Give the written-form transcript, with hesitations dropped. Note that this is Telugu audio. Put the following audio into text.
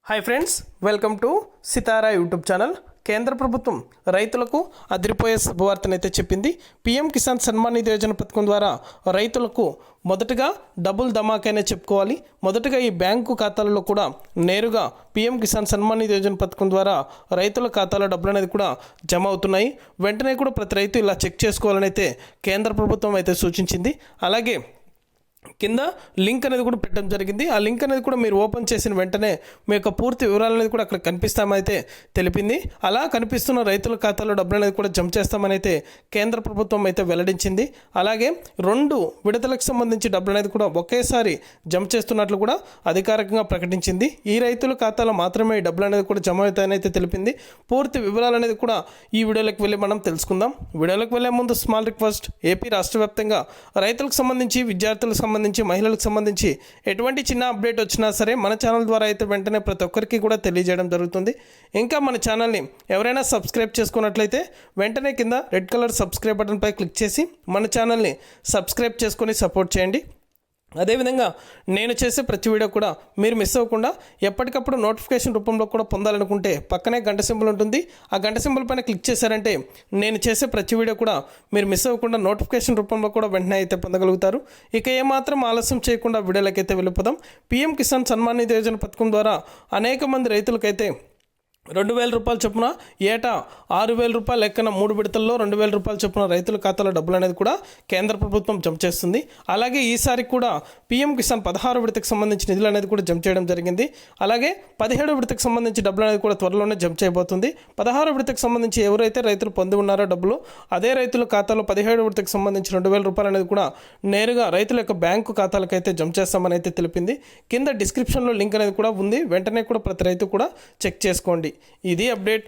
Hi friends, welcome to Sitara YouTube channel. కేంద్ర ప్రభుత్వం రైతులకు అదిరిపోయే శుభవార్తనైతే చెప్పింది. పీఎం కిసాన్ సన్మాన్ నిధి యోజన పథకం ద్వారా రైతులకు మొదటగా డబుల్ ధమాకైనా చెప్పుకోవాలి. మొదటగా ఈ బ్యాంకు ఖాతాలలో కూడా నేరుగా పీఎం కిసాన్ సన్మాన్ నిధి యోజన పథకం ద్వారా రైతుల ఖాతాలో డబ్బులు అనేది కూడా జమ అవుతున్నాయి. వెంటనే కూడా ప్రతి రైతు ఇలా చెక్ చేసుకోవాలని అయితే కేంద్ర ప్రభుత్వం అయితే సూచించింది. అలాగే కింద లింక్ అనేది కూడా పెట్టడం జరిగింది. ఆ లింక్ అనేది కూడా మీరు ఓపెన్ చేసిన వెంటనే మీ యొక్క పూర్తి వివరాలు అనేది కూడా అక్కడ కనిపిస్తామైతే తెలిపింది. అలా కనిపిస్తున్న రైతుల ఖాతాలో డబ్బులు అనేది కూడా జమ చేస్తామని అయితే కేంద్ర ప్రభుత్వం అయితే వెల్లడించింది. అలాగే 2 విడతలకు సంబంధించి డబ్బులు అనేది కూడా ఒకేసారి జమ చేస్తున్నట్లు కూడా అధికారికంగా ప్రకటించింది. ఈ రైతుల ఖాతాలో మాత్రమే ఈ డబ్బులు అనేది కూడా జమ అవుతాయని అయితే తెలిపింది. పూర్తి వివరాలు అనేది కూడా ఈ వీడియోలోకి వెళ్ళి మనం తెలుసుకుందాం. వీడియోలోకి వెళ్ళే ముందు స్మాల్ రిక్వెస్ట్, ఏపీ రాష్ట్ర వ్యాప్తంగా రైతులకు సంబంధించి, విద్యార్థులకు సంబంధించి, మహిళలకు సంబంధించి ఎటువంటి చిన్న అప్డేట్ వచ్చినా సరే మన ఛానల్ ద్వారా అయితే వెంటనే ప్రతి ఒక్కరికి కూడా తెలియజేయడం జరుగుతుంది. ఇంకా మన ఛానల్ని ఎవరైనా సబ్స్క్రైబ్ చేసుకున్నట్లయితే వెంటనే కింద రెడ్ కలర్ సబ్స్క్రైబ్ బటన్పై క్లిక్ చేసి మన ఛానల్ని సబ్స్క్రైబ్ చేసుకొని సపోర్ట్ చేయండి. అదేవిధంగా నేను చేసే ప్రతి వీడియో కూడా మీరు మిస్ అవ్వకుండా ఎప్పటికప్పుడు నోటిఫికేషన్ రూపంలో కూడా పొందాలనుకుంటే పక్కనే గంట సింబల్ ఉంటుంది. ఆ గంట సింబల్ పైన క్లిక్ చేశారంటే నేను చేసే ప్రతి వీడియో కూడా మీరు మిస్ అవ్వకుండా నోటిఫికేషన్ రూపంలో కూడా వెంటనే అయితే పొందగలుగుతారు. ఇక ఏమాత్రం ఆలస్యం చేయకుండా వీడియోలకైతే వెళ్ళిపోదాం. పీఎం కిసాన్ సన్మాన్ నిధి యోజన పథకం ద్వారా అనేక మంది రైతులకైతే 2,000 రూపాయల చొప్పున ఏటా 6,000 రూపాయలు లెక్కన 3 విడతల్లో 2,000 రూపాయల చొప్పున రైతుల ఖాతాలో డబ్బులు అనేది కూడా కేంద్ర ప్రభుత్వం జమ చేస్తుంది. అలాగే ఈసారి కూడా పీఎం కిసాన్ 16 విడతకు సంబంధించి నిధులు అనేది కూడా జమ చేయడం జరిగింది. అలాగే 17 విడతకు సంబంధించి డబ్బులు అనేది కూడా త్వరలోనే జమ చేయబోతుంది. 16 విడతకు సంబంధించి ఎవరైతే రైతులు పొంది ఉన్నారో డబ్బులు, అదే రైతుల ఖాతాలో 17 విడతకు సంబంధించి 2,000 రూపాయలు అనేది కూడా నేరుగా రైతుల యొక్క బ్యాంకు ఖాతాలకైతే జమ చేస్తామని అయితే తెలిపింది. కింద డిస్క్రిప్షన్లో లింక్ అనేది కూడా ఉంది. వెంటనే కూడా ప్రతి రైతు కూడా చెక్ చేసుకోండి. ఇది అప్డేట్.